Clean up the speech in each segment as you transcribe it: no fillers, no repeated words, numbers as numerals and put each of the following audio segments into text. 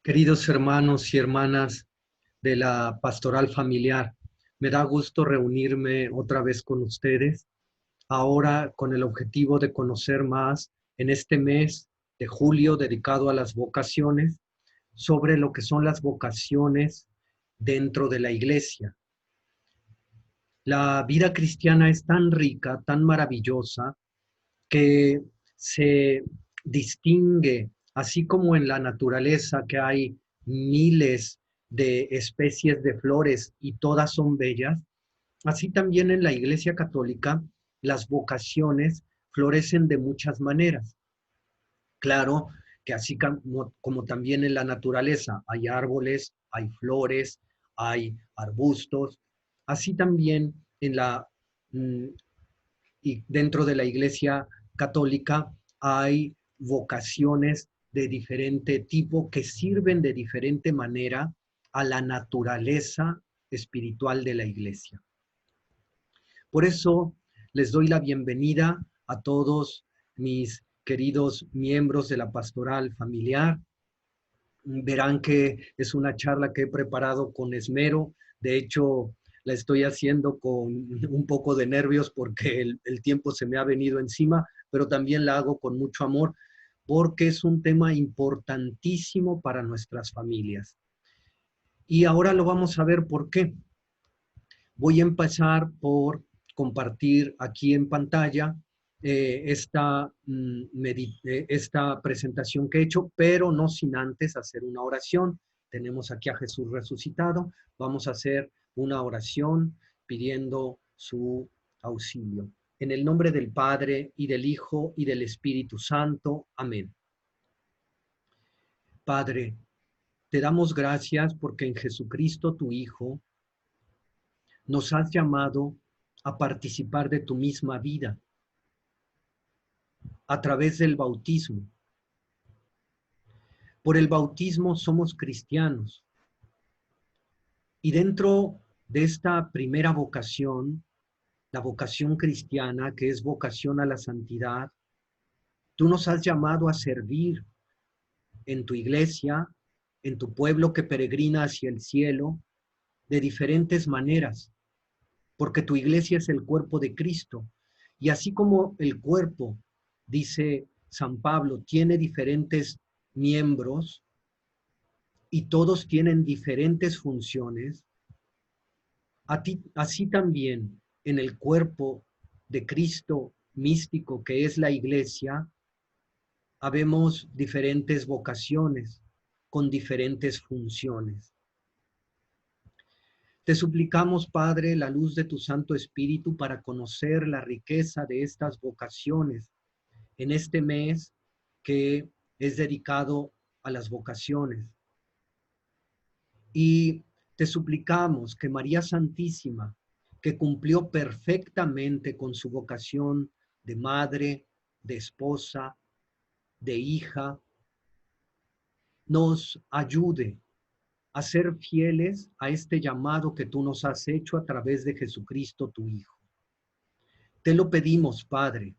Queridos hermanos y hermanas de la Pastoral Familiar, me da gusto reunirme otra vez con ustedes, ahora con el objetivo de conocer más en este mes de julio dedicado a las vocaciones, sobre lo que son las vocaciones dentro de la Iglesia. La vida cristiana es tan rica, tan maravillosa, que se distingue, así como en la naturaleza que hay miles de especies de flores y todas son bellas, así también en la Iglesia Católica las vocaciones florecen de muchas maneras. Claro que así como también en la naturaleza hay árboles, hay flores, hay arbustos, así también en la y dentro de la Iglesia Católica hay vocaciones de diferente tipo que sirven de diferente manera a la naturaleza espiritual de la Iglesia. Por eso les doy la bienvenida a todos mis queridos miembros de la pastoral familiar. Verán que es una charla que he preparado con esmero. De hecho, la estoy haciendo con un poco de nervios porque el tiempo se me ha venido encima, pero también la hago con mucho amor porque es un tema importantísimo para nuestras familias. Y ahora lo vamos a ver por qué. Voy a empezar por compartir aquí en pantalla esta presentación que he hecho, pero no sin antes hacer una oración. Tenemos aquí a Jesús resucitado. Vamos a hacer una oración pidiendo su auxilio. En el nombre del Padre, y del Hijo, y del Espíritu Santo. Amén. Padre, te damos gracias porque en Jesucristo, tu Hijo, nos has llamado a participar de tu misma vida a través del bautismo. Por el bautismo somos cristianos. Y dentro de esta primera vocación, la vocación cristiana, que es vocación a la santidad, tú nos has llamado a servir en tu iglesia, en tu pueblo que peregrina hacia el cielo, de diferentes maneras, porque tu iglesia es el cuerpo de Cristo. Y así como el cuerpo, dice San Pablo, tiene diferentes miembros y todos tienen diferentes funciones, así también en el cuerpo de Cristo místico que es la iglesia, habemos diferentes vocaciones con diferentes funciones. Te suplicamos, Padre, la luz de tu Santo Espíritu para conocer la riqueza de estas vocaciones en este mes que es dedicado a las vocaciones. Y te suplicamos que María Santísima, que cumplió perfectamente con su vocación de madre, de esposa, de hija, nos ayude a ser fieles a este llamado que tú nos has hecho a través de Jesucristo, tu Hijo. Te lo pedimos, Padre,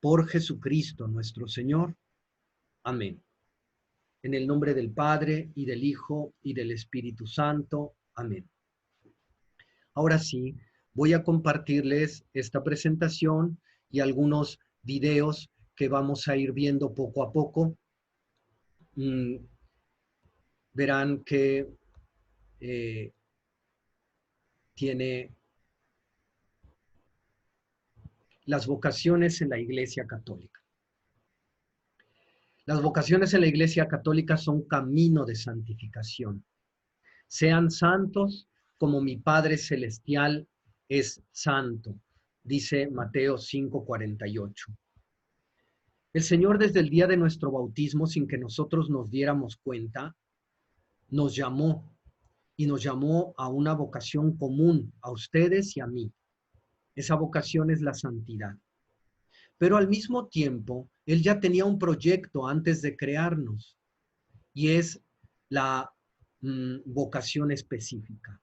por Jesucristo nuestro Señor. Amén. En el nombre del Padre, y del Hijo, y del Espíritu Santo. Amén. Ahora sí, voy a compartirles esta presentación y algunos videos que vamos a ir viendo poco a poco. Verán que tiene las vocaciones en la Iglesia Católica. Las vocaciones en la Iglesia Católica son camino de santificación. Sean santos como mi Padre Celestial es santo, dice Mateo 5:48. El Señor desde el día de nuestro bautismo, sin que nosotros nos diéramos cuenta, nos llamó y nos llamó a una vocación común, a ustedes y a mí. Esa vocación es la santidad. Pero al mismo tiempo, Él ya tenía un proyecto antes de crearnos y es la vocación específica.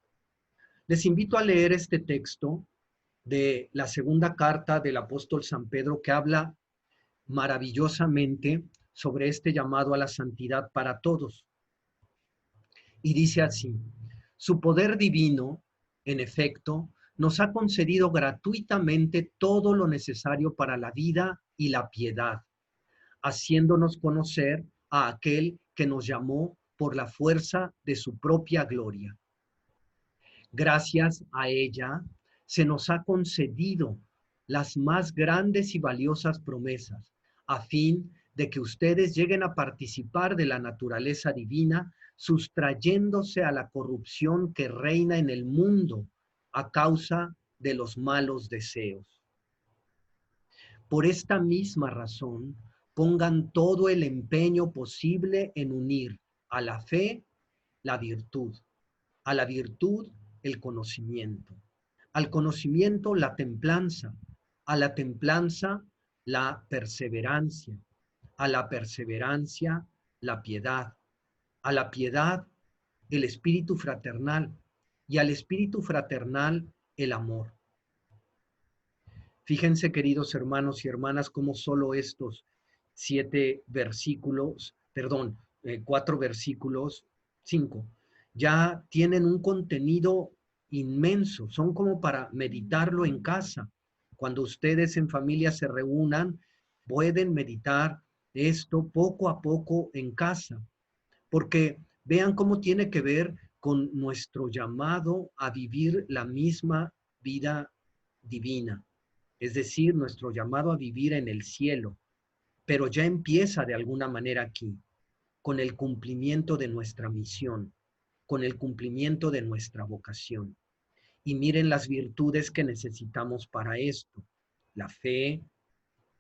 Les invito a leer este texto de la segunda carta del apóstol San Pedro que habla maravillosamente sobre este llamado a la santidad para todos. Y dice así: su poder divino, en efecto, nos ha concedido gratuitamente todo lo necesario para la vida y la piedad, haciéndonos conocer a aquel que nos llamó por la fuerza de su propia gloria. Gracias a ella se nos ha concedido las más grandes y valiosas promesas, a fin de que ustedes lleguen a participar de la naturaleza divina, sustrayéndose a la corrupción que reina en el mundo a causa de los malos deseos. Por esta misma razón, pongan todo el empeño posible en unir a la fe la virtud, a la virtud el conocimiento, al conocimiento la templanza, a la templanza la perseverancia, a la perseverancia la piedad, a la piedad el espíritu fraternal y al espíritu fraternal el amor. Fíjense, queridos hermanos y hermanas, cómo solo estos 4 versículos, 5, ya tienen un contenido inmenso, son como para meditarlo en casa. Cuando ustedes en familia se reúnan, pueden meditar esto poco a poco en casa, porque vean cómo tiene que ver con nuestro llamado a vivir la misma vida divina, es decir, nuestro llamado a vivir en el cielo, pero ya empieza de alguna manera aquí, con el cumplimiento de nuestra misión, con el cumplimiento de nuestra vocación. Y miren las virtudes que necesitamos para esto: la fe,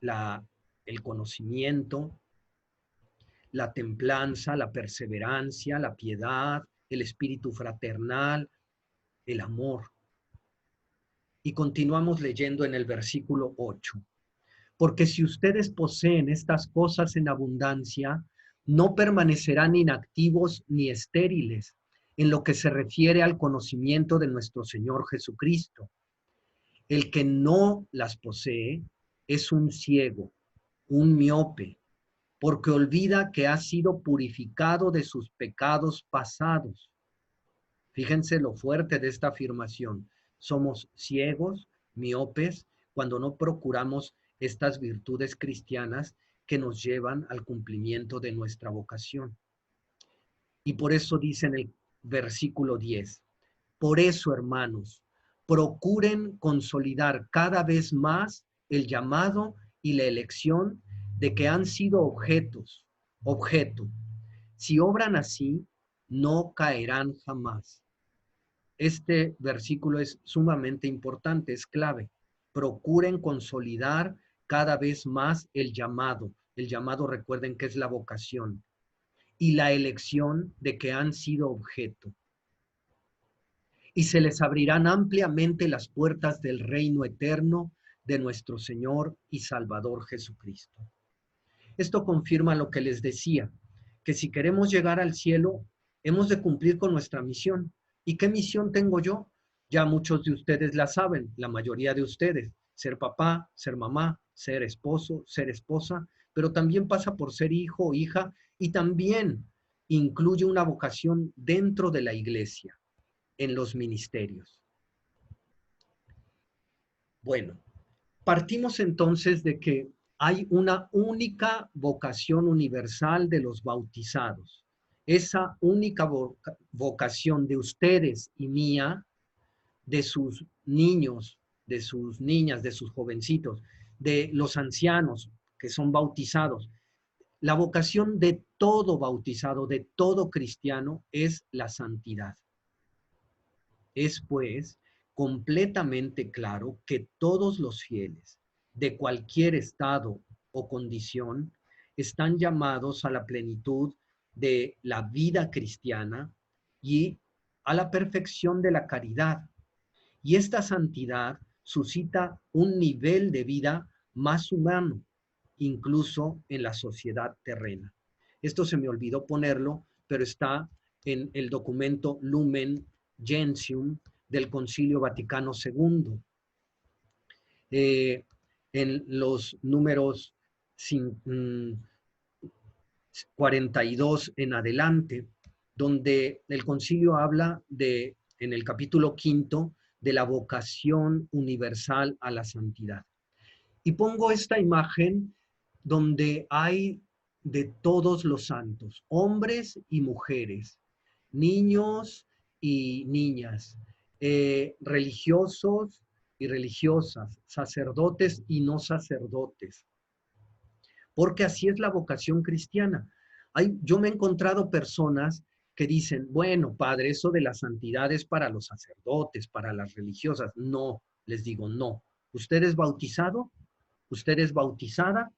el conocimiento, la templanza, la perseverancia, la piedad, el espíritu fraternal, el amor. Y continuamos leyendo en el versículo 8. Porque si ustedes poseen estas cosas en abundancia, no permanecerán inactivos ni estériles en lo que se refiere al conocimiento de nuestro Señor Jesucristo. El que no las posee es un ciego, un miope, porque olvida que ha sido purificado de sus pecados pasados. Fíjense lo fuerte de esta afirmación. Somos ciegos, miopes, cuando no procuramos estas virtudes cristianas que nos llevan al cumplimiento de nuestra vocación. Y por eso dice en el versículo 10, por eso, hermanos, procuren consolidar cada vez más el llamado y la elección de que han sido objeto. Si obran así, no caerán jamás. Este versículo es sumamente importante, es clave. Procuren consolidar cada vez más el llamado. El llamado, recuerden que es la vocación. Y la elección de que han sido objeto. Y se les abrirán ampliamente las puertas del reino eterno de nuestro Señor y Salvador Jesucristo. Esto confirma lo que les decía, que si queremos llegar al cielo, hemos de cumplir con nuestra misión. ¿Y qué misión tengo yo? Ya muchos de ustedes la saben, la mayoría de ustedes: ser papá, ser mamá, ser esposo, ser esposa, pero también pasa por ser hijo o hija, y también incluye una vocación dentro de la iglesia, en los ministerios. Bueno, partimos entonces de que hay una única vocación universal de los bautizados. Esa única vocación de ustedes y mía, de sus niños, de sus niñas, de sus jovencitos, de los ancianos que son bautizados. La vocación de todo bautizado, de todo cristiano, es la santidad. Es, pues, completamente claro que todos los fieles, de cualquier estado o condición, están llamados a la plenitud de la vida cristiana y a la perfección de la caridad. Y esta santidad suscita un nivel de vida más humano, incluso en la sociedad terrena. Esto se me olvidó ponerlo, pero está en el documento Lumen Gentium del Concilio Vaticano II. En los números 42 en adelante, donde el concilio habla en el capítulo 5, de la vocación universal a la santidad. Y pongo esta imagen donde hay de todos los santos, hombres y mujeres, niños y niñas, religiosos y religiosas, sacerdotes y no sacerdotes, porque así es la vocación cristiana. Yo me he encontrado personas que dicen, bueno, padre, eso de la santidad es para los sacerdotes, para las religiosas. No, les digo, no. ¿Usted es bautizado? ¿Usted es bautizada?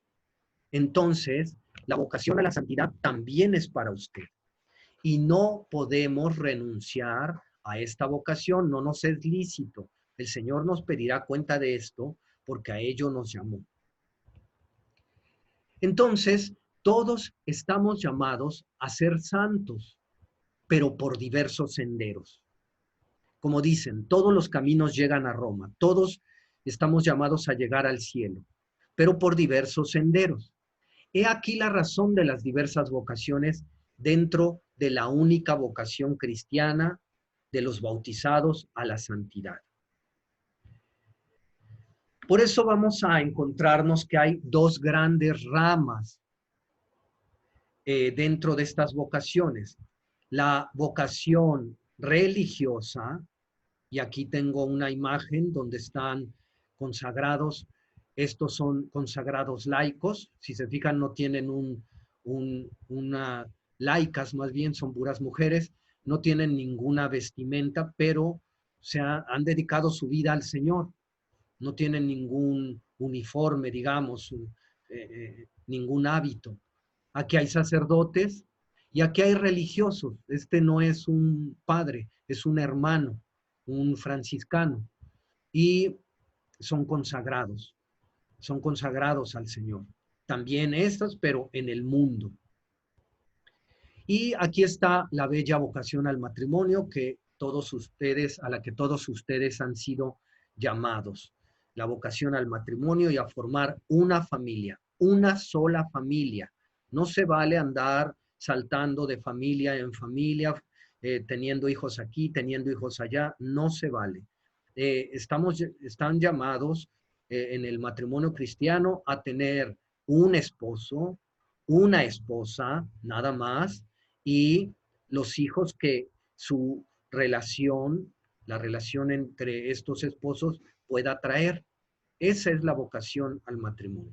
Entonces, la vocación a la santidad también es para usted. Y no podemos renunciar a esta vocación, no nos es lícito. El Señor nos pedirá cuenta de esto porque a ello nos llamó. Entonces, todos estamos llamados a ser santos, pero por diversos senderos. Como dicen, todos los caminos llegan a Roma, todos estamos llamados a llegar al cielo, pero por diversos senderos. He aquí la razón de las diversas vocaciones dentro de la única vocación cristiana de los bautizados a la santidad. Por eso vamos a encontrarnos que hay dos grandes ramas dentro de estas vocaciones. La vocación religiosa, y aquí tengo una imagen donde están consagrados. Estos son consagrados laicos. Si se fijan, no tienen una laicas, más bien son puras mujeres. No tienen ninguna vestimenta, pero han dedicado su vida al Señor. No tienen ningún uniforme, digamos, ningún hábito. Aquí hay sacerdotes y aquí hay religiosos. Este no es un padre, es un hermano, un franciscano. Y son consagrados al Señor. También estas, pero en el mundo. Y aquí está la bella vocación al matrimonio a la que todos ustedes han sido llamados. La vocación al matrimonio y a formar una familia, una sola familia. No se vale andar saltando de familia en familia, teniendo hijos aquí, teniendo hijos allá, no se vale. Están llamados en el matrimonio cristiano a tener un esposo, una esposa, nada más, y los hijos que su relación, la relación entre estos esposos pueda traer. Esa es la vocación al matrimonio.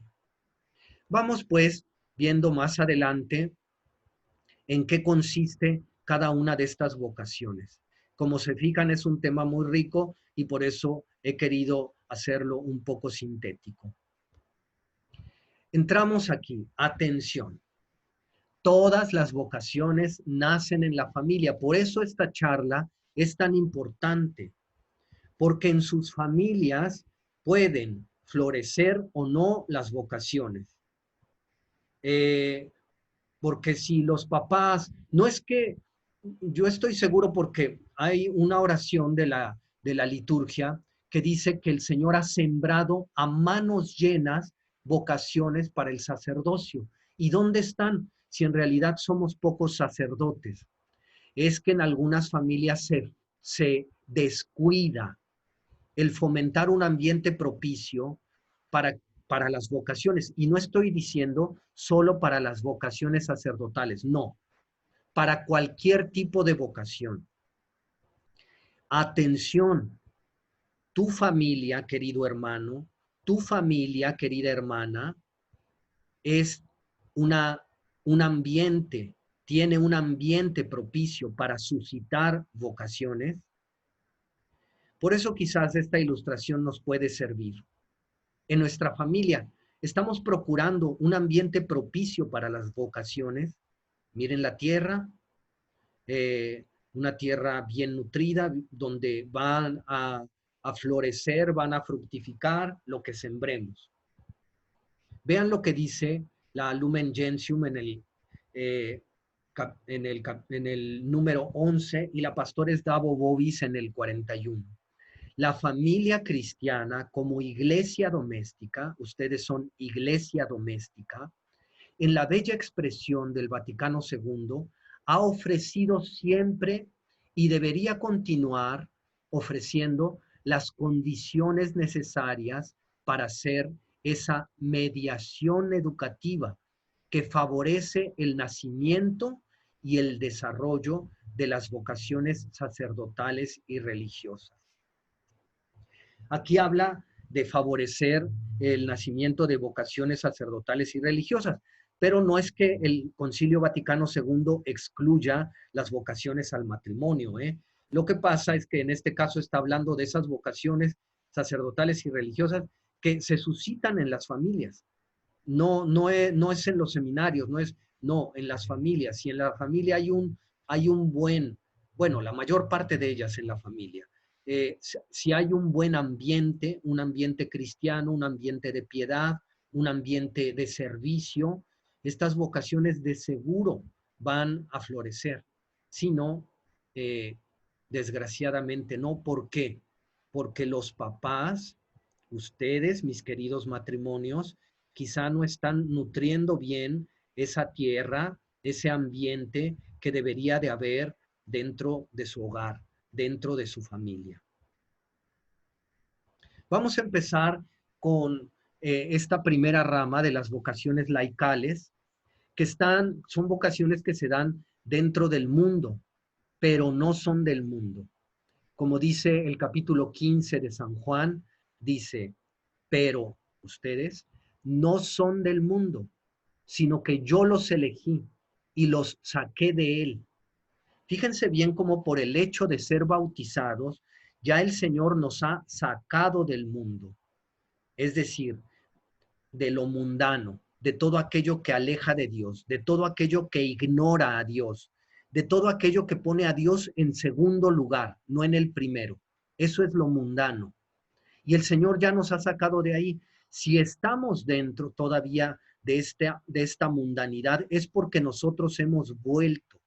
Vamos pues viendo más adelante en qué consiste cada una de estas vocaciones. Como se fijan, es un tema muy rico y por eso he querido hacerlo un poco sintético. Entramos aquí. Atención. Todas las vocaciones nacen en la familia. Por eso esta charla es tan importante, porque en sus familias pueden florecer o no las vocaciones. Porque si los papás, no es que, yo estoy seguro porque hay una oración de la liturgia que dice que el Señor ha sembrado a manos llenas vocaciones para el sacerdocio. ¿Y dónde están? Si en realidad somos pocos sacerdotes. Es que en algunas familias se descuida el fomentar un ambiente propicio para las vocaciones. Y no estoy diciendo solo para las vocaciones sacerdotales, no, para cualquier tipo de vocación. Atención, tu familia, querido hermano, tu familia, querida hermana, es un ambiente, tiene un ambiente propicio para suscitar vocaciones. Por eso quizás esta ilustración nos puede servir. En nuestra familia estamos procurando un ambiente propicio para las vocaciones. Miren la tierra, una tierra bien nutrida, donde van a florecer, van a fructificar lo que sembremos. Vean lo que dice la Lumen Gentium en el número 11 y la Pastores Davo Bovis en el 41. La familia cristiana como iglesia doméstica, ustedes son iglesia doméstica, en la bella expresión del Vaticano II, ha ofrecido siempre y debería continuar ofreciendo las condiciones necesarias para hacer esa mediación educativa que favorece el nacimiento y el desarrollo de las vocaciones sacerdotales y religiosas. Aquí habla de favorecer el nacimiento de vocaciones sacerdotales y religiosas, pero no es que el Concilio Vaticano II excluya las vocaciones al matrimonio, ¿eh? Lo que pasa es que en este caso está hablando de esas vocaciones sacerdotales y religiosas que se suscitan en las familias. No es en los seminarios, no, en las familias. Si en la familia hay un buen, bueno, la mayor parte de ellas en la familia, si hay un ambiente cristiano, un ambiente de piedad, un ambiente de servicio, estas vocaciones de seguro van a florecer. Si no, eh, desgraciadamente no. ¿Por qué? Porque los papás, ustedes, mis queridos matrimonios, quizá no están nutriendo bien esa tierra, ese ambiente que debería de haber dentro de su hogar, dentro de su familia. Vamos a empezar con esta primera rama de las vocaciones laicales, que son vocaciones que se dan dentro del mundo, pero no son del mundo. Como dice el capítulo 15 de San Juan, dice, pero ustedes no son del mundo, sino que yo los elegí y los saqué de él. Fíjense bien cómo por el hecho de ser bautizados, ya el Señor nos ha sacado del mundo, es decir, de lo mundano, de todo aquello que aleja de Dios, de todo aquello que ignora a Dios, de todo aquello que pone a Dios en segundo lugar, no en el primero. Eso es lo mundano. Y el Señor ya nos ha sacado de ahí. Si estamos dentro todavía de esta mundanidad, es porque nosotros hemos vuelto,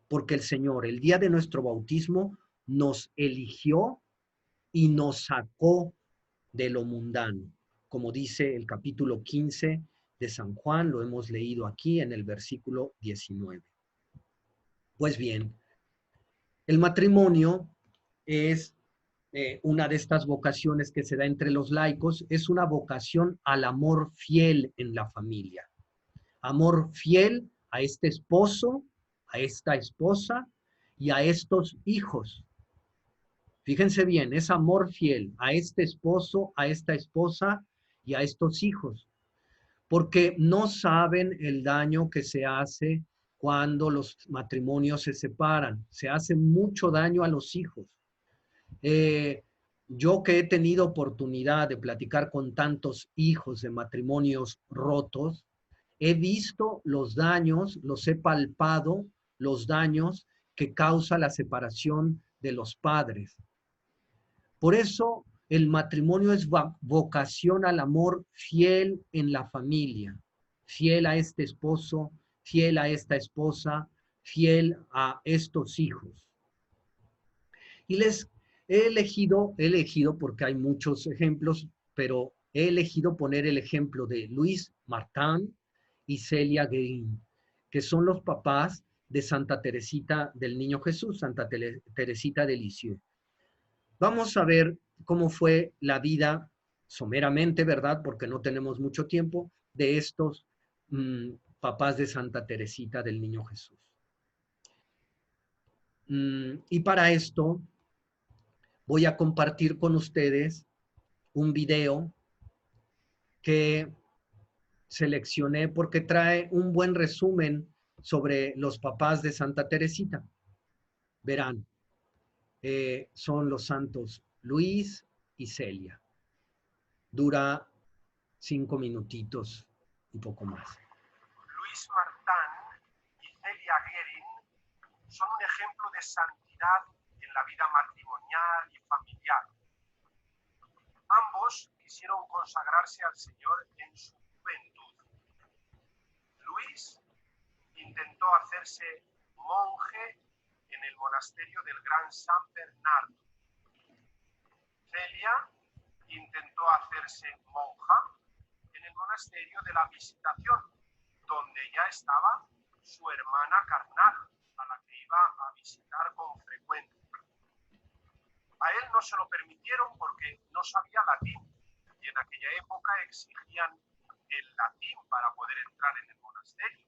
porque el Señor, el día de nuestro bautismo, nos eligió y nos sacó de lo mundano. Como dice el capítulo 15 de San Juan, lo hemos leído aquí en el versículo 19. Pues bien, el matrimonio es una de estas vocaciones que se da entre los laicos, es una vocación al amor fiel en la familia. Amor fiel a este esposo, a esta esposa y a estos hijos. Fíjense bien, es amor fiel a este esposo, a esta esposa y a estos hijos, porque no saben el daño que se hace cuando los matrimonios se separan. Se hace mucho daño a los hijos. Yo que he tenido oportunidad de platicar con tantos hijos de matrimonios rotos, he visto los daños, los he palpado, los daños que causa la separación de los padres. Por eso el matrimonio es vocación al amor fiel en la familia, fiel a este esposo, fiel a esta esposa, fiel a estos hijos. Y les he elegido porque hay muchos ejemplos, pero he elegido poner el ejemplo de Luis Martin y Celia Guerin, que son los papás de Santa Teresita del Niño Jesús, Santa Teresita de Lisieux. Vamos a ver cómo fue la vida someramente, ¿verdad? Porque no tenemos mucho tiempo, de estos papás de Santa Teresita del Niño Jesús. Y para esto voy a compartir con ustedes un video que seleccioné porque trae un buen resumen sobre los papás de Santa Teresita. Verán, son los santos Luis y Celia. Dura 5 minutitos, un poco más. Luis Martin y Celia Guerin son un ejemplo de santidad en la vida matrimonial y familiar. Ambos quisieron consagrarse al Señor en su juventud. Luis intentó hacerse monje en el monasterio del Gran San Bernardo. Celia intentó hacerse monja en el monasterio de la Visitación, donde ya estaba su hermana carnal, visitar con frecuencia. A él no se lo permitieron porque no sabía latín y en aquella época exigían el latín para poder entrar en el monasterio.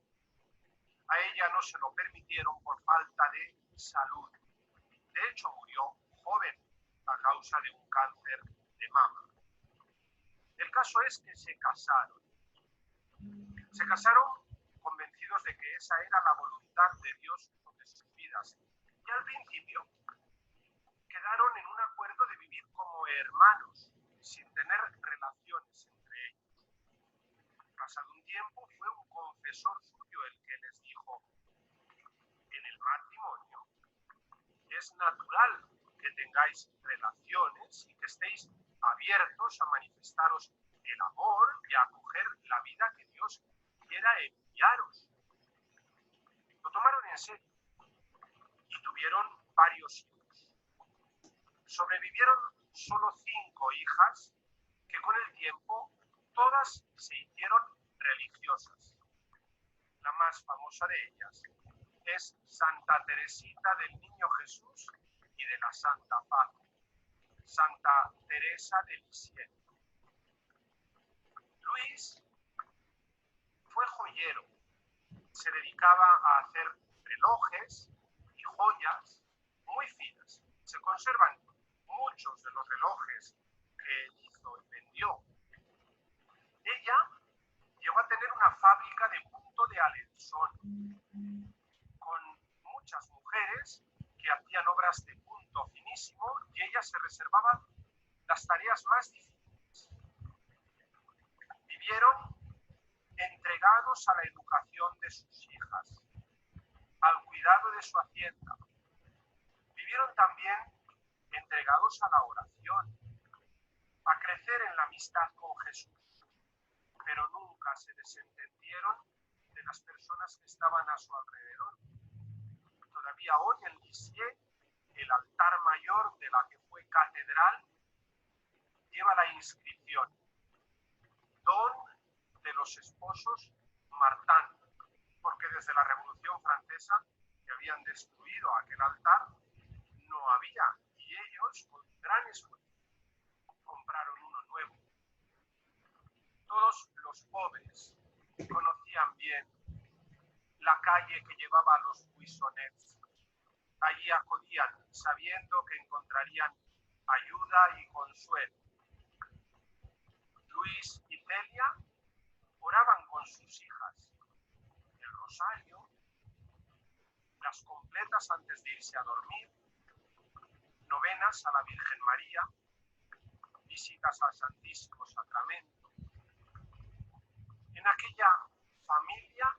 A ella no se lo permitieron por falta de salud. De hecho, murió joven a causa de un cáncer de mama. El caso es que se casaron. Se casaron convencidos de que esa era la voluntad de Dios sobre sus vidas. Y al principio quedaron en un acuerdo de vivir como hermanos, sin tener relaciones entre ellos. Pasado un tiempo, fue un confesor suyo el que les dijo: en el matrimonio es natural que tengáis relaciones y que estéis abiertos a manifestaros el amor y a acoger la vida que Dios quiera enviaros. Lo tomaron en serio y tuvieron varios hijos. Sobrevivieron solo 5 hijas que con el tiempo todas se hicieron religiosas. La más famosa de ellas es Santa Teresita del Niño Jesús y de la Santa Paz, Santa Teresa de Lisieux. Luis fue joyero, se dedicaba a hacer relojes y joyas muy finas. Se conservan muchos de los relojes que él hizo y vendió. Ella llegó a tener una fábrica de punto de Alençon, con muchas mujeres que hacían obras de punto finísimo y ella se reservaba las tareas más difíciles. Vivieron entregados a la educación de sus hijas, al cuidado de su hacienda. Vivieron también entregados a la oración, a crecer en la amistad con Jesús, pero nunca se desentendieron de las personas que estaban a su alrededor. Todavía hoy en Lisieux, el altar mayor de la que fue catedral lleva la inscripción: Don de los esposos Martin, porque desde la Revolución Francesa, que habían destruido aquel altar, no había, y ellos, con gran esfuerzo, compraron uno nuevo. Todos los pobres conocían bien la calle que llevaba a los Buissonets. Allí acudían, sabiendo que encontrarían ayuda y consuelo. Luis y Celia oraban con sus hijas el rosario, las completas antes de irse a dormir, novenas a la Virgen María, visitas al Santísimo Sacramento. En aquella familia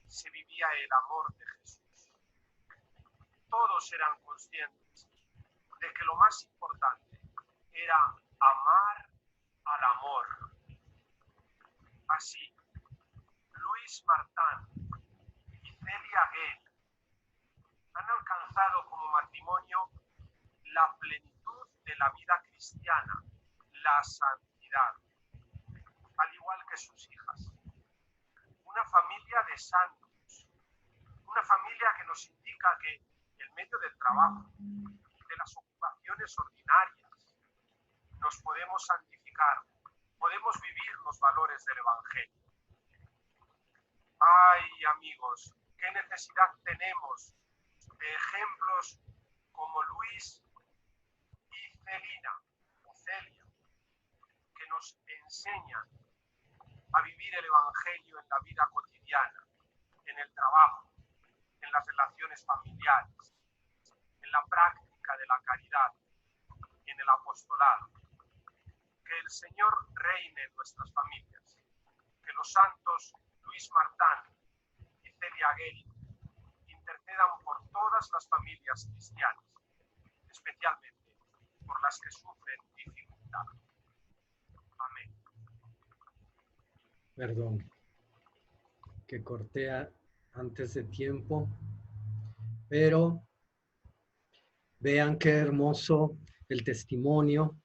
se vivía el amor de Jesús. Todos eran conscientes de que lo más importante era amar al amor. Así, Luis Martin y Celia Gale han alcanzado como matrimonio la plenitud de la vida cristiana, la santidad, al igual que sus hijas. Una familia de santos, una familia que nos indica que en medio del trabajo y de las ocupaciones ordinarias nos podemos santificar, podemos vivir los valores del Evangelio. Ay, amigos, qué necesidad tenemos de ejemplos como Luis y Celina, o Celia, que nos enseñan a vivir el Evangelio en la vida cotidiana, en el trabajo, en las relaciones familiares, en la práctica de la caridad, en el apostolado. Que el Señor reine en nuestras familias, que los santos Luis Martin y Celia Gale intercedan por todas las familias cristianas, especialmente por las que sufren dificultad. Amén. Perdón, que corté antes de tiempo, pero vean qué hermoso el testimonio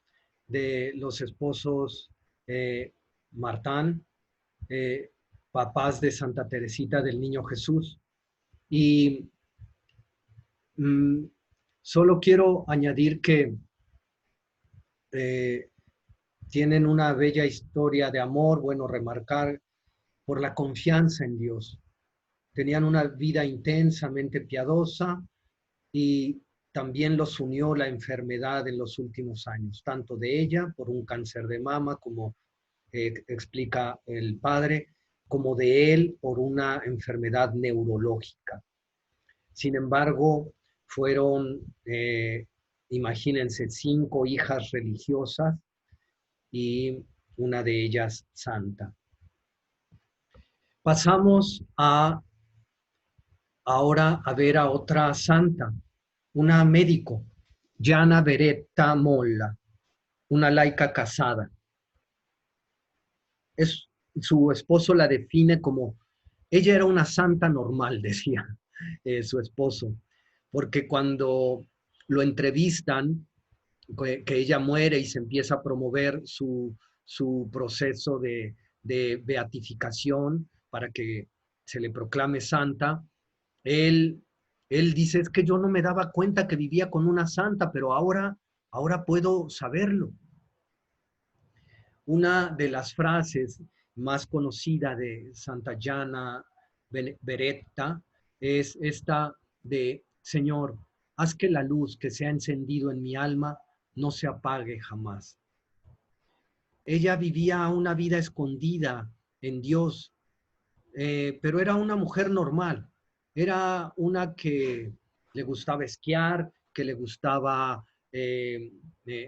de los esposos Martin, papás de Santa Teresita del Niño Jesús. Y Mm, Solo quiero añadir que eh, tienen una bella historia de amor, bueno, remarcar por la confianza en Dios. Tenían una vida intensamente piadosa y también los unió la enfermedad en los últimos años, tanto de ella por un cáncer de mama, como explica el padre, como de él por una enfermedad neurológica. Sin embargo, fueron, imagínense, 5 hijas religiosas y una de ellas santa. Pasamos ahora a ver a otra santa, una médico, Gianna Beretta Molla, una laica casada. Su esposo la define como, ella era una santa normal, decía su esposo, porque cuando lo entrevistan, que ella muere y se empieza a promover su proceso de beatificación para que se le proclame santa, él, él dice, es que yo no me daba cuenta que vivía con una santa, pero ahora puedo saberlo. Una de las frases más conocidas de Santa Gianna Beretta es esta de, Señor, haz que la luz que se ha encendido en mi alma no se apague jamás. Ella vivía una vida escondida en Dios, pero era una mujer normal. Era una que le gustaba esquiar, que le gustaba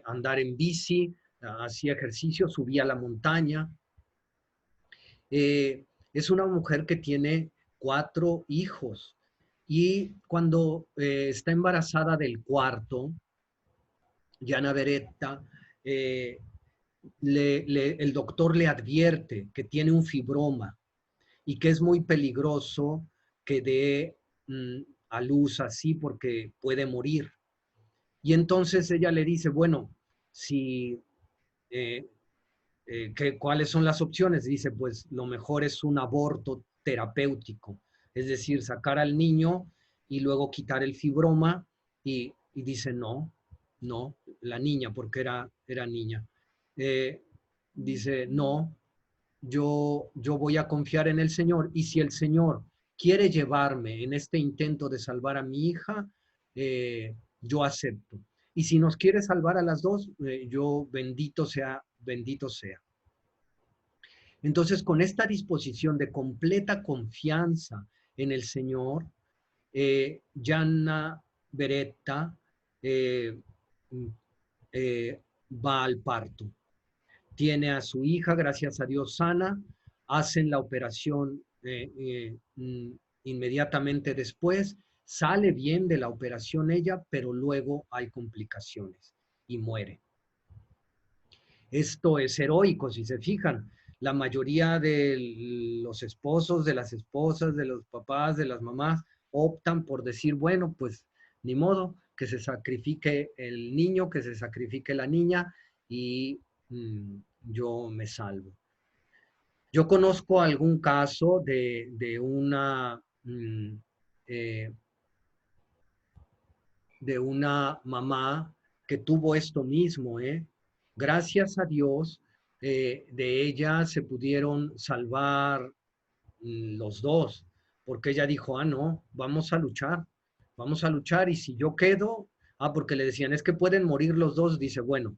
andar en bici, hacía ejercicio, subía a la montaña. Es una mujer que tiene 4 hijos y cuando está embarazada del cuarto, Gianna Beretta, eh, el doctor le advierte que tiene un fibroma y que es muy peligroso que dé a luz así porque puede morir. Y entonces ella le dice, bueno, si, eh, ¿cuáles son las opciones? Dice, pues lo mejor es un aborto terapéutico, es decir, sacar al niño y luego quitar el fibroma y dice, no, la niña, porque era niña. Eh, Dice, no, yo voy a confiar en el Señor y si el Señor quiere llevarme en este intento de salvar a mi hija, yo acepto. Y si nos quiere salvar a las dos, yo bendito sea, bendito sea. Entonces, con esta disposición de completa confianza en el Señor, Gianna Beretta eh, va al parto. Tiene a su hija, gracias a Dios, sana, hacen la operación inmediatamente después, sale bien de la operación ella, pero luego hay complicaciones y muere. Esto es heroico, si se fijan. La mayoría de los esposos, de las esposas, de los papás, de las mamás, optan por decir, bueno, pues ni modo, que se sacrifique el niño, que se sacrifique la niña y yo me salvo. Yo conozco algún caso eh, de una mamá que tuvo esto mismo, ¿eh? Gracias a Dios, de ella se pudieron salvar los dos, porque ella dijo, no, vamos a luchar y si yo quedo, porque le decían, es que pueden morir los dos, dice, bueno,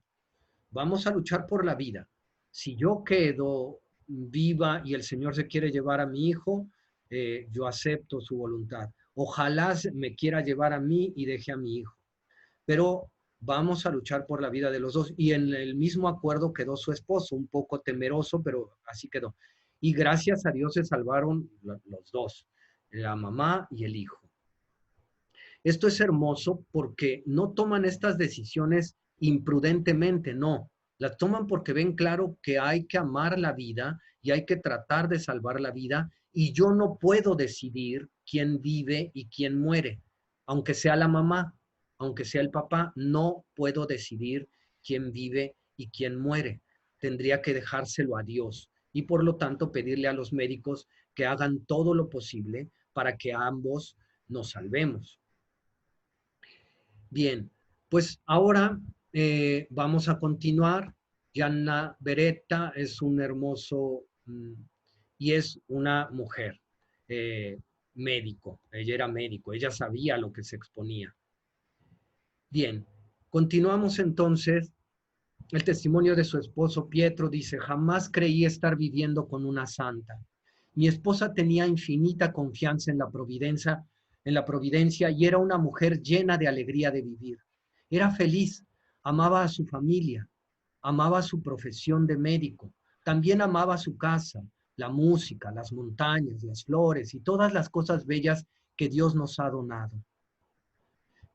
vamos a luchar por la vida. Si yo quedo viva y el Señor se quiere llevar a mi hijo, yo acepto su voluntad. Ojalá me quiera llevar a mí y deje a mi hijo. Pero vamos a luchar por la vida de los dos. Y en el mismo acuerdo quedó su esposo, un poco temeroso, pero así quedó. Y gracias a Dios se salvaron los dos, la mamá y el hijo. Esto es hermoso porque no toman estas decisiones imprudentemente, no. Las toman porque ven claro que hay que amar la vida y hay que tratar de salvar la vida y yo no puedo decidir quién vive y quién muere. Aunque sea la mamá, aunque sea el papá, no puedo decidir quién vive y quién muere. Tendría que dejárselo a Dios y por lo tanto pedirle a los médicos que hagan todo lo posible para que ambos nos salvemos. Bien, pues ahora vamos a continuar. Gianna Beretta es un hermoso y es una mujer médico. Ella era médico, ella sabía lo que se exponía. Bien, continuamos entonces. El testimonio de su esposo Pietro dice: jamás creí estar viviendo con una santa. Mi esposa tenía infinita confianza en la providencia y era una mujer llena de alegría de vivir. Era feliz, amaba a su familia, amaba su profesión de médico, también amaba su casa, la música, las montañas, las flores y todas las cosas bellas que Dios nos ha donado.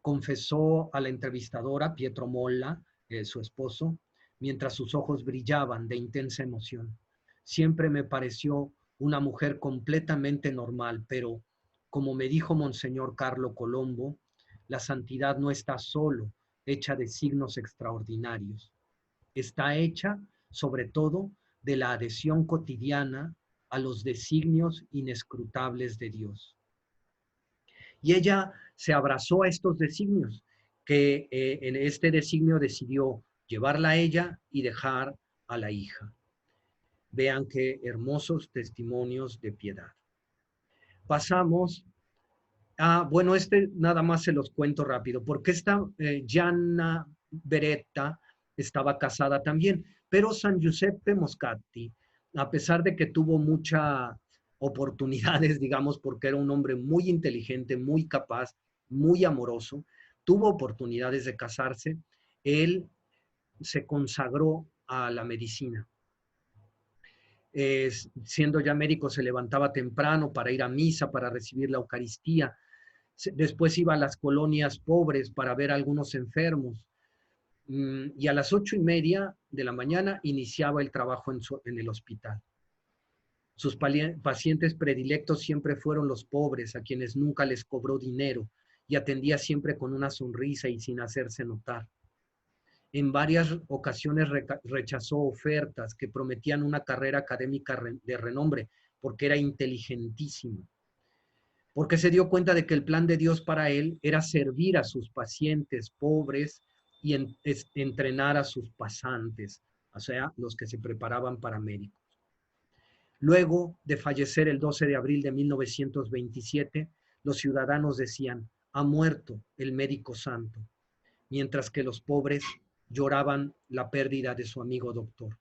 Confesó a la entrevistadora Pietro Molla, su esposo, mientras sus ojos brillaban de intensa emoción. Siempre me pareció una mujer completamente normal, pero, como me dijo Monseñor Carlo Colombo, la santidad no está solo hecha de signos extraordinarios. Está hecha, sobre todo, de la adhesión cotidiana a los designios inescrutables de Dios. Y ella se abrazó a estos designios, que en este designio decidió llevarla a ella y dejar a la hija. Vean qué hermosos testimonios de piedad. Pasamos a, bueno, nada más se los cuento rápido, porque esta Gianna Beretta estaba casada también, pero San Giuseppe Moscati, a pesar de que tuvo muchas oportunidades, digamos, porque era un hombre muy inteligente, muy capaz, muy amoroso, tuvo oportunidades de casarse, él se consagró a la medicina. Siendo ya médico, se levantaba temprano para ir a misa, para recibir la Eucaristía. Después iba a las colonias pobres para ver a algunos enfermos. Y a las 8:30 de la mañana iniciaba el trabajo en el hospital. Sus pacientes predilectos siempre fueron los pobres, a quienes nunca les cobró dinero, y atendía siempre con una sonrisa y sin hacerse notar. En varias ocasiones rechazó ofertas que prometían una carrera académica de renombre, porque era inteligentísimo. Porque se dio cuenta de que el plan de Dios para él era servir a sus pacientes pobres y entrenar a sus pasantes, o sea, los que se preparaban para médicos. Luego de fallecer el 12 de abril de 1927, los ciudadanos decían: ha muerto el médico santo, mientras que los pobres lloraban la pérdida de su amigo doctor.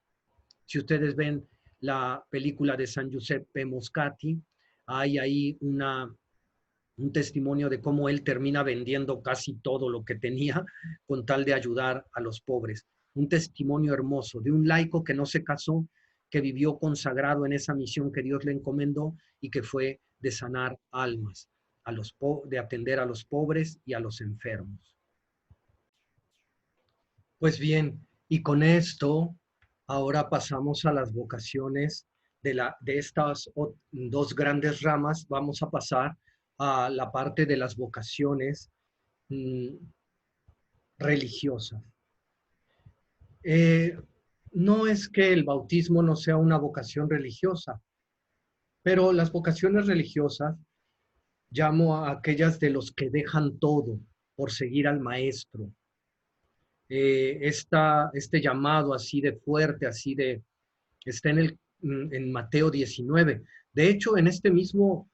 Si ustedes ven la película de San Giuseppe Moscati, hay ahí un testimonio de cómo él termina vendiendo casi todo lo que tenía con tal de ayudar a los pobres. Un testimonio hermoso de un laico que no se casó, que vivió consagrado en esa misión que Dios le encomendó y que fue de sanar almas, de atender a los pobres y a los enfermos. Pues bien, y con esto ahora pasamos a las vocaciones de estas dos grandes ramas. Vamos a pasar a la parte de las vocaciones religiosas. No es que el bautismo no sea una vocación religiosa, pero las vocaciones religiosas llamo a aquellas de los que dejan todo por seguir al maestro. Este llamado así de fuerte, está en Mateo 19. De hecho, en este mismo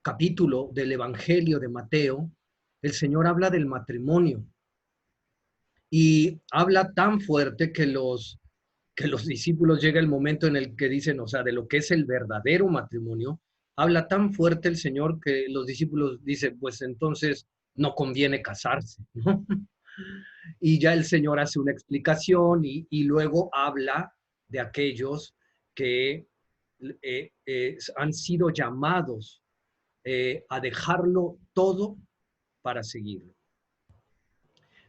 capítulo del Evangelio de Mateo, el Señor habla del matrimonio y habla tan fuerte que los discípulos llega el momento en el que dicen, o sea, de lo que es el verdadero matrimonio, habla tan fuerte el Señor que los discípulos dicen, pues entonces no conviene casarse, ¿no? Y ya el Señor hace una explicación y luego habla de aquellos que han sido llamados a dejarlo todo para seguirlo.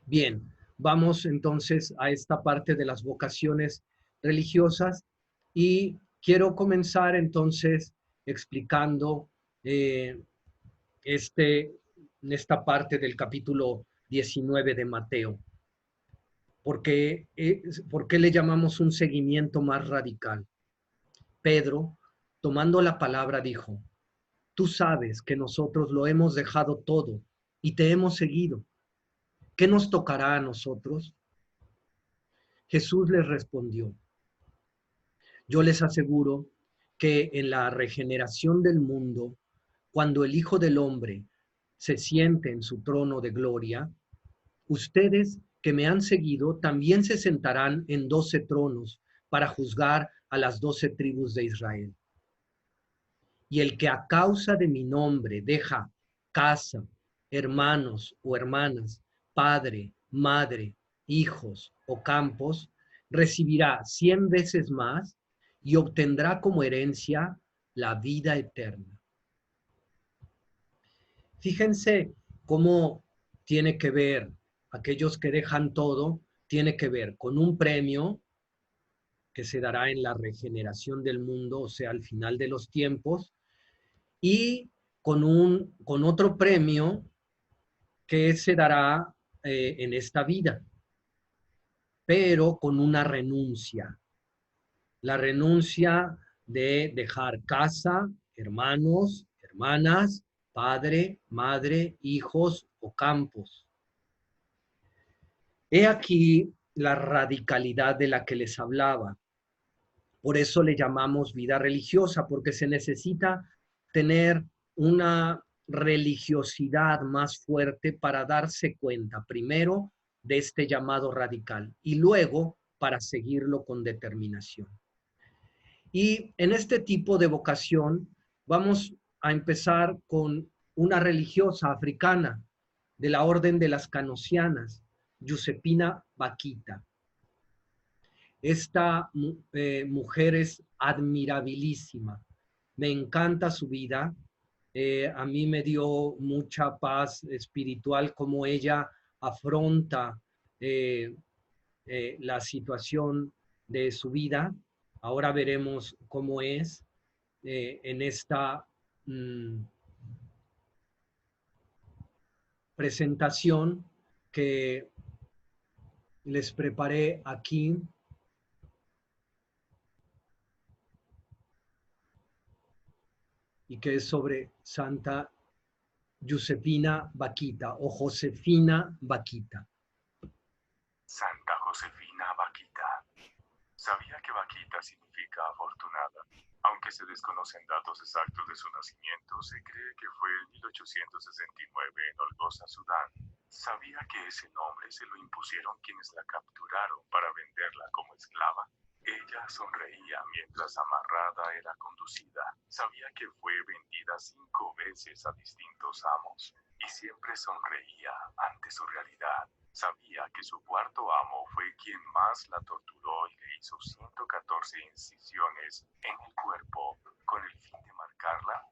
Bien, vamos entonces a esta parte de las vocaciones religiosas y quiero comenzar entonces explicando esta parte del capítulo 19 de Mateo. ¿Por qué le llamamos un seguimiento más radical? Pedro, tomando la palabra, dijo: tú sabes que nosotros lo hemos dejado todo y te hemos seguido. ¿Qué nos tocará a nosotros? Jesús les respondió: yo les aseguro que en la regeneración del mundo, cuando el Hijo del Hombre se siente en su trono de gloria, ustedes que me han seguido también se sentarán en 12 tronos para juzgar a las 12 tribus de Israel. Y el que a causa de mi nombre deja casa, hermanos o hermanas, padre, madre, hijos o campos, recibirá 100 veces más y obtendrá como herencia la vida eterna. Fíjense cómo tiene que ver aquellos que dejan todo, tiene que ver con un premio que se dará en la regeneración del mundo, o sea, al final de los tiempos, y con otro premio que se dará en esta vida, pero con una renuncia. La renuncia de dejar casa, hermanos, hermanas, padre, madre, hijos o campos. He aquí la radicalidad de la que les hablaba. Por eso le llamamos vida religiosa, porque se necesita tener una religiosidad más fuerte para darse cuenta, primero, de este llamado radical y luego para seguirlo con determinación. Y en este tipo de vocación vamos a empezar con una religiosa africana de la orden de las Canosianas, Giuseppina Bakhita. Esta mujer es admirabilísima. Me encanta su vida. A mí me dio mucha paz espiritual como ella afronta la situación de su vida. Ahora veremos cómo es en esta presentación que les preparé aquí. Y que es sobre Santa Giuseppina Bakhita o Josefina Bakhita. Santa Josefina Bakhita. Sabía que Bakhita significa afortunada. Aunque se desconocen datos exactos de su nacimiento, se cree que fue en 1869 en Olgoza, Sudán. Sabía que ese nombre se lo impusieron quienes la capturaron para venderla como esclava. Ella sonreía mientras amarrada era conducida. Sabía que fue vendida 5 veces a distintos amos y siempre sonreía ante su realidad. Sabía que su cuarto amo fue quien más la torturó y le hizo 114 incisiones en el cuerpo con el fin de marcarla.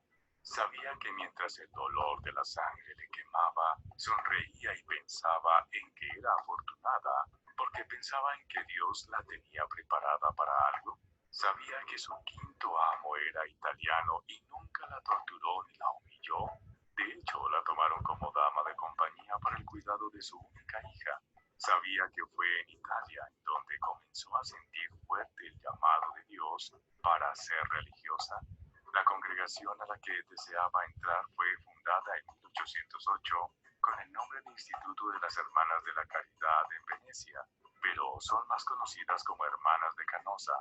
Sabía que mientras el dolor de la sangre le quemaba, sonreía y pensaba en que era afortunada, porque pensaba en que Dios la tenía preparada para algo. Sabía que su quinto amo era italiano y nunca la torturó ni la humilló. De hecho, la tomaron como dama de compañía para el cuidado de su única hija. Sabía que fue en Italia en donde comenzó a sentir fuerte el llamado de Dios para ser religiosa. La congregación a la que deseaba entrar fue fundada en 1808 con el nombre de Instituto de las Hermanas de la Caridad en Venecia, pero son más conocidas como Hermanas de Canosa.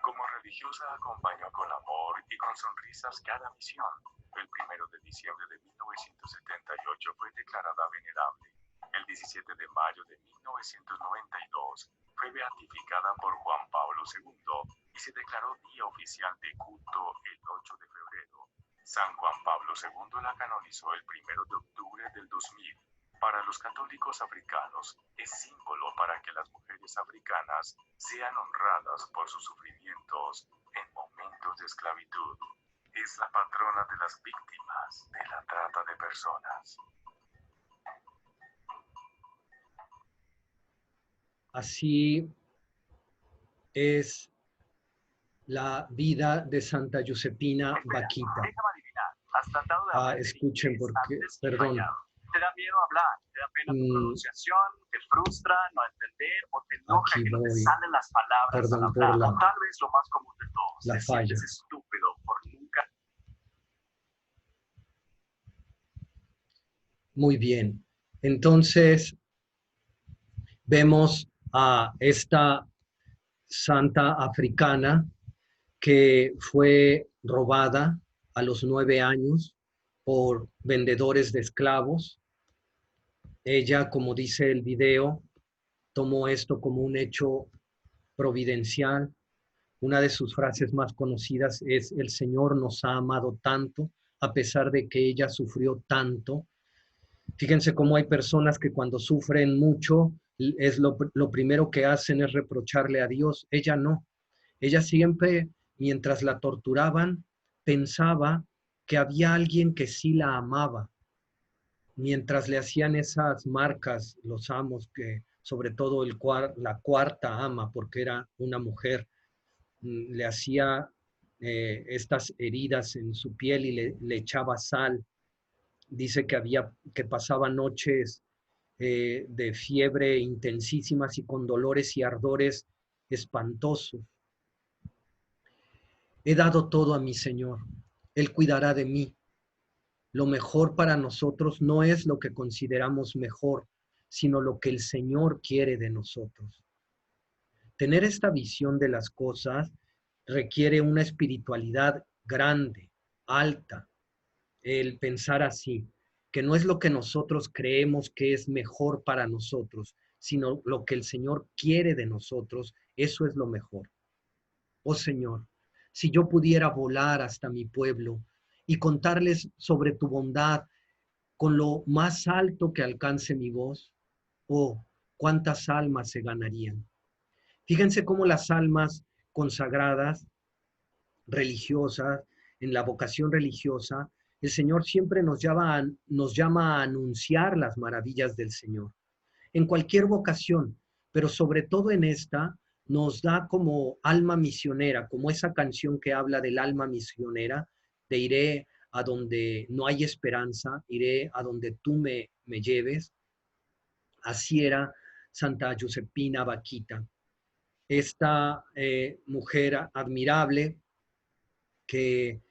Como religiosa acompañó con amor y con sonrisas cada misión. El 1 de diciembre de 1978 fue declarada venerable. El 17 de mayo de 1992 fue beatificada por Juan Pablo II y se declaró día oficial de culto el 8 de febrero. San Juan Pablo II la canonizó el 1 de octubre del 2000. Para los católicos africanos es símbolo para que las mujeres africanas sean honradas por sus sufrimientos en momentos de esclavitud. Es la patrona de las víctimas de la trata de personas. Así es la vida de Santa Giuseppina Bakhita. Escuchen porque, perdón. Te da miedo hablar, te da pena tu pronunciación, te frustra no entender o te enoja que no te salen las palabras. Perdón al hablar. por la, o tal vez lo más común de todos, la te falla. sientes estúpido por nunca. Muy bien. Entonces, vemos a esta santa africana que fue robada a los 9 años por vendedores de esclavos. Ella, como dice el video, tomó esto como un hecho providencial. Una de sus frases más conocidas es: el Señor nos ha amado tanto, a pesar de que ella sufrió tanto. Fíjense cómo hay personas que cuando sufren mucho, es lo primero que hacen es reprocharle a Dios. Ella no. Ella siempre, mientras la torturaban, pensaba que había alguien que sí la amaba. Mientras le hacían esas marcas, los amos, que sobre todo la cuarta ama, porque era una mujer, le hacía estas heridas en su piel y le echaba sal. Dice que pasaba noches de fiebre intensísimas y con dolores y ardores espantosos. He dado todo a mi Señor. Él cuidará de mí. Lo mejor para nosotros no es lo que consideramos mejor, sino lo que el Señor quiere de nosotros. Tener esta visión de las cosas requiere una espiritualidad grande, alta, el pensar así, que no es lo que nosotros creemos que es mejor para nosotros, sino lo que el Señor quiere de nosotros, eso es lo mejor. Oh Señor, si yo pudiera volar hasta mi pueblo y contarles sobre tu bondad con lo más alto que alcance mi voz, oh, cuántas almas se ganarían. Fíjense cómo las almas consagradas, religiosas, en la vocación religiosa, el Señor siempre nos llama a anunciar las maravillas del Señor. En cualquier vocación, pero sobre todo en esta, nos da como alma misionera, como esa canción que habla del alma misionera, de iré a donde no hay esperanza, iré a donde tú me lleves. Así era Santa Giuseppina Bakhita, esta mujer admirable que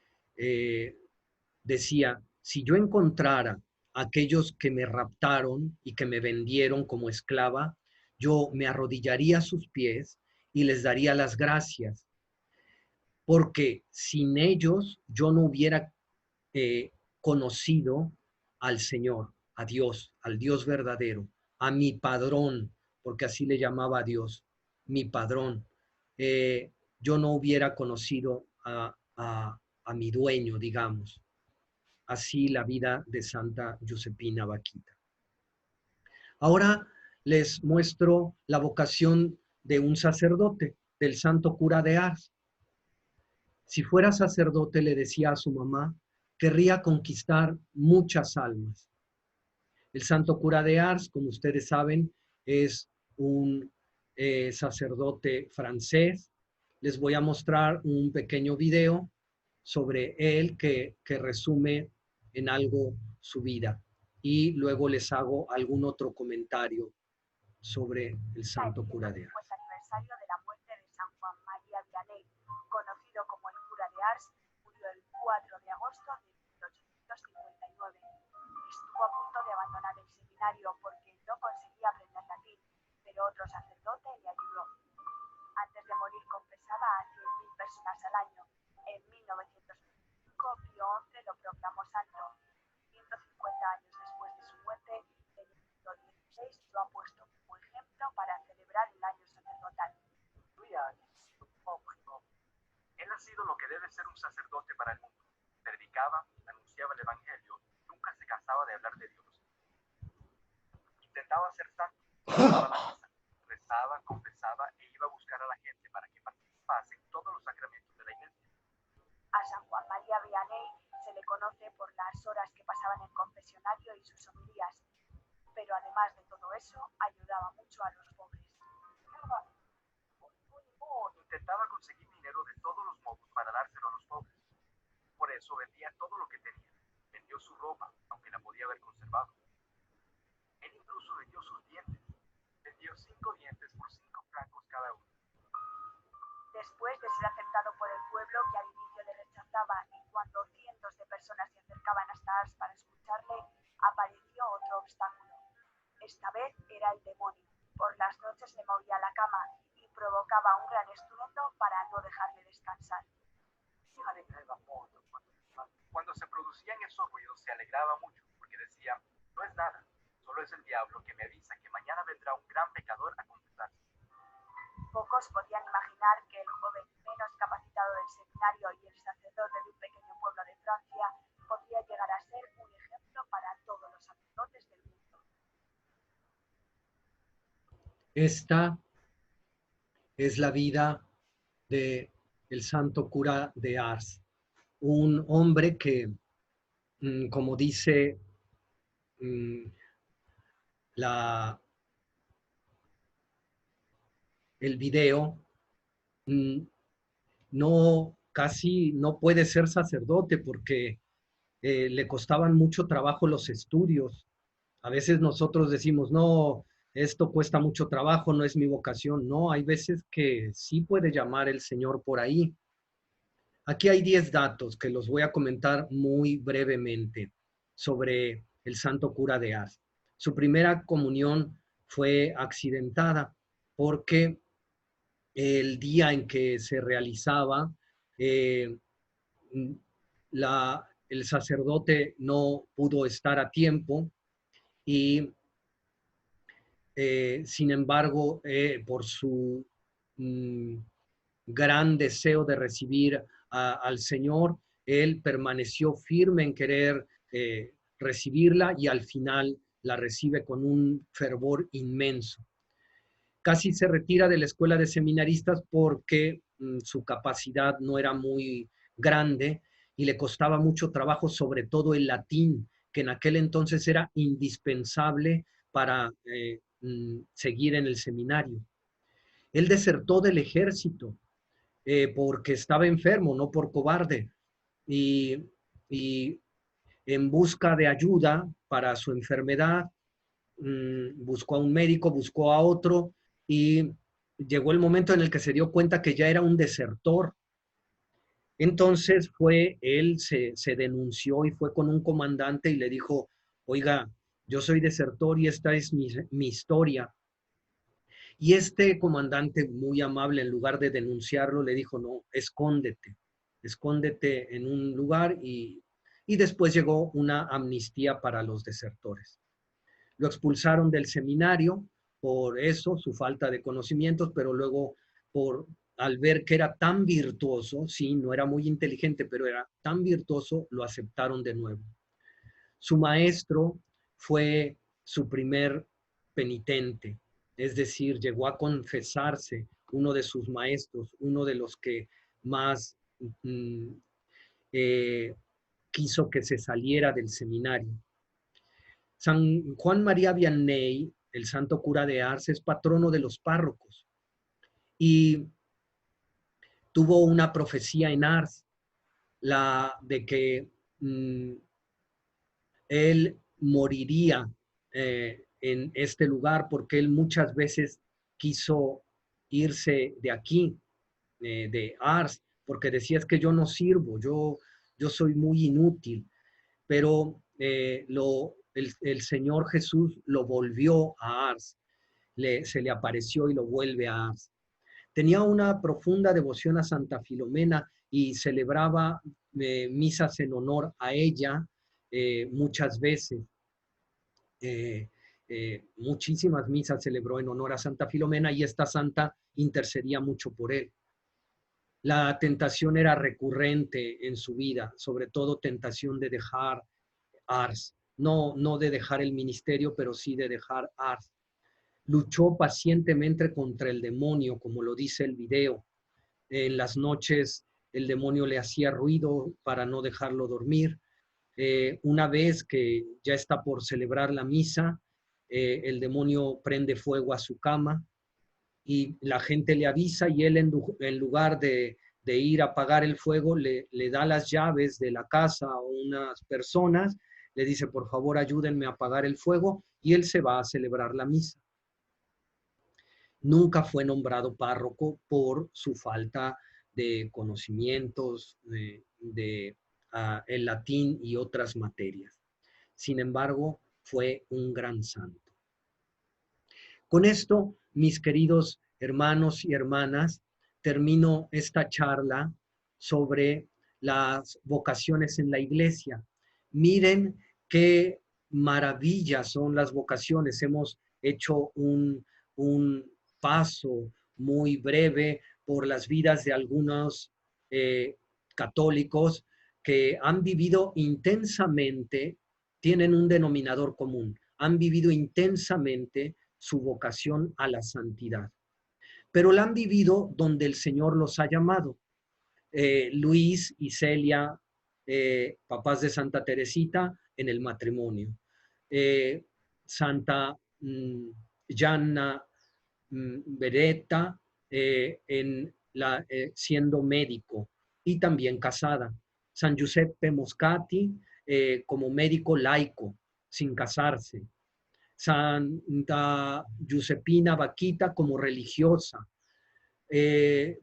decía: si yo encontrara a aquellos que me raptaron y que me vendieron como esclava, yo me arrodillaría a sus pies y les daría las gracias, porque sin ellos yo no hubiera conocido al Señor, a Dios, al Dios verdadero, a mi padrón, porque así le llamaba a Dios, mi padrón. Yo no hubiera conocido a mi dueño, digamos. Así la vida de Santa Giuseppina Bakhita. Ahora les muestro la vocación de un sacerdote, del santo cura de Ars. Si fuera sacerdote, le decía a su mamá, querría conquistar muchas almas. El santo cura de Ars, como ustedes saben, es un sacerdote francés. Les voy a mostrar un pequeño video sobre él que resume en algo su vida. Y luego les hago algún otro comentario sobre el santo cura de Ars. Aniversario de la muerte de San Juan María Vianney, conocido como el cura de Ars, murió el 4 de agosto de 1859. Estuvo a punto de abandonar el seminario porque no conseguía aprender latín, pero otro sacerdote le ayudó. Antes de morir confesaba a 100.000 personas al año. En 1925 Pío XI lo proclamó santo. 150 años después de su muerte, Benedicto XVI lo ha puesto como ejemplo para celebrar el año sacerdotal. Él ha sido lo que debe ser un sacerdote para el mundo. Predicaba, anunciaba el evangelio, nunca se cansaba de hablar de Dios. Intentaba ser santo, rezaba la misa, rezaba, confesaba e iba a buscar a la gente para que participase en todos los sacramentos de la iglesia. A San Juan María Vianney se le conoce por las horas que pasaba en el confesionario y sus homilías, pero además de todo eso, ayudaba mucho a los pobres. Intentaba conseguir dinero de todos los modos para dárselo a los pobres. Por eso vendía todo lo que tenía. Vendió su ropa, aunque la podía haber conservado. Él incluso vendió sus dientes. Vendió 5 dientes por 5 francos cada uno. Después de ser aceptado por el pueblo, que al inicio le rechazaba, y cuando cientos de personas se acercaban hasta Ars para escucharle, apareció Esta vez era el demonio. Por las noches le movía la cama y provocaba un gran estruendo para no dejarle descansar. Se alegraba mucho cuando se producían esos ruidos, se alegraba mucho porque decía, no es nada, solo es el diablo que me avisa que mañana vendrá un gran pecador a confesarse. Pocos podían imaginar que el joven menos capacitado del seminario y el sacerdote de un pequeño pueblo de Francia podría llegar a ser un ejemplo para todos los sacerdotes del mundo. Esta es la vida de el santo cura de Ars, un hombre que, como dice el video, casi no puede ser sacerdote porque le costaban mucho trabajo los estudios. A veces nosotros decimos, no, esto cuesta mucho trabajo, no es mi vocación. No, hay veces que sí puede llamar el Señor por ahí. Aquí hay 10 datos que los voy a comentar muy brevemente sobre el santo cura de Ars. Su primera comunión fue accidentada porque el día en que se realizaba, el sacerdote no pudo estar a tiempo y sin embargo, por su gran deseo de recibir al Señor, él permaneció firme en querer recibirla y al final la recibe con un fervor inmenso. Casi se retira de la escuela de seminaristas porque su capacidad no era muy grande y le costaba mucho trabajo, sobre todo el latín, que en aquel entonces era indispensable para seguir en el seminario. Él desertó del ejército porque estaba enfermo, no por cobarde, y en busca de ayuda para su enfermedad, buscó a un médico, buscó a otro, y llegó el momento en el que se dio cuenta que ya era un desertor. Entonces él se denunció y fue con un comandante y le dijo, oiga, yo soy desertor y esta es mi historia. Y este comandante muy amable, en lugar de denunciarlo, le dijo, no, escóndete en un lugar y después llegó una amnistía para los desertores. Lo expulsaron del seminario por eso, su falta de conocimientos, pero luego al ver que era tan virtuoso, sí, no era muy inteligente, pero era tan virtuoso, lo aceptaron de nuevo. Su maestro fue su primer penitente, es decir, llegó a confesarse uno de sus maestros, uno de los que más quiso que se saliera del seminario. San Juan María Vianney, el santo cura de Ars, es patrono de los párrocos y tuvo una profecía en Ars, la de que él moriría en este lugar porque él muchas veces quiso irse de aquí, de Ars, porque decía es que yo no sirvo, yo soy muy inútil, pero el Señor Jesús lo volvió a Ars, se le apareció y lo vuelve a Ars. Tenía una profunda devoción a Santa Filomena y celebraba misas en honor a ella muchas veces. Muchísimas misas celebró en honor a Santa Filomena y esta santa intercedía mucho por él. La tentación era recurrente en su vida, sobre todo tentación de dejar Ars, no de dejar el ministerio, pero sí de dejar Ars. Luchó pacientemente contra el demonio, como lo dice el video. En las noches el demonio le hacía ruido para no dejarlo dormir. Una vez que ya está por celebrar la misa, el demonio prende fuego a su cama y la gente le avisa y él en lugar de ir a apagar el fuego, le da las llaves de la casa a unas personas, le dice, por favor, ayúdenme a apagar el fuego, y él se va a celebrar la misa. Nunca fue nombrado párroco por su falta de conocimientos el latín y otras materias. Sin embargo, fue un gran santo. Con esto, mis queridos hermanos y hermanas, termino esta charla sobre las vocaciones en la iglesia. Miren qué maravillas son las vocaciones. Hemos hecho un paso muy breve por las vidas de algunos católicos que han vivido intensamente, tienen un denominador común, han vivido intensamente su vocación a la santidad, pero la han vivido donde el Señor los ha llamado. Luis y Celia, papás de Santa Teresita, en el matrimonio. Santa Gianna Beretta, siendo médico y también casada. San Giuseppe Moscati, como médico laico, sin casarse. Santa Giuseppina Vaquita como religiosa,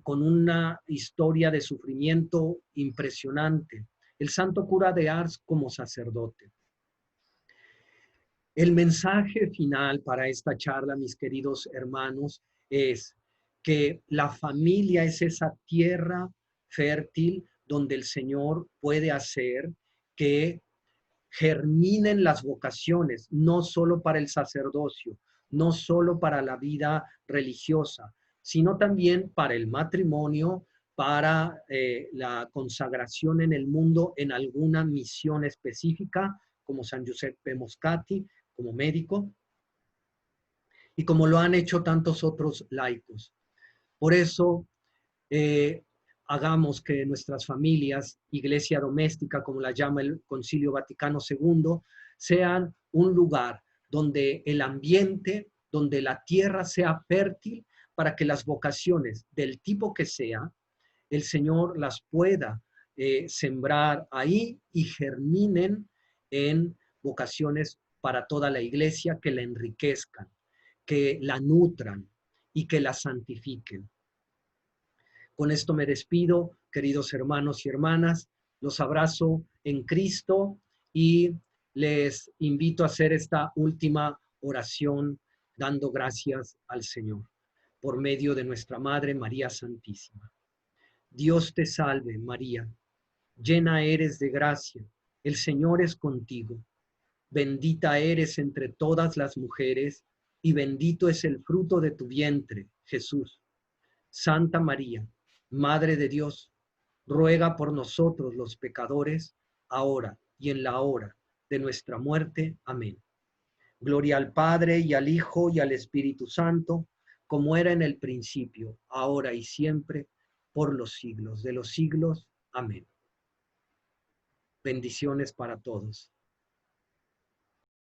con una historia de sufrimiento impresionante. El santo cura de Ars como sacerdote. El mensaje final para esta charla, mis queridos hermanos, es que la familia es esa tierra fértil donde el Señor puede hacer que germinen las vocaciones, no solo para el sacerdocio, no solo para la vida religiosa, sino también para el matrimonio, para la consagración en el mundo en alguna misión específica, como San Giuseppe Moscati, como médico, y como lo han hecho tantos otros laicos. Por eso, hagamos que nuestras familias, iglesia doméstica, como la llama el Concilio Vaticano II, sean un lugar donde el ambiente, donde la tierra sea fértil para que las vocaciones del tipo que sea, el Señor las pueda sembrar ahí y germinen en vocaciones para toda la iglesia, que la enriquezcan, que la nutran y que la santifiquen. Con esto me despido, queridos hermanos y hermanas, los abrazo en Cristo y les invito a hacer esta última oración dando gracias al Señor por medio de nuestra Madre María Santísima. Dios te salve, María, llena eres de gracia, el Señor es contigo. Bendita eres entre todas las mujeres, y bendito es el fruto de tu vientre, Jesús. Santa María, Madre de Dios, ruega por nosotros los pecadores, ahora y en la hora de nuestra muerte. Amén. Gloria al Padre, y al Hijo, y al Espíritu Santo, como era en el principio, ahora y siempre, por los siglos de los siglos. Amén. Bendiciones para todos.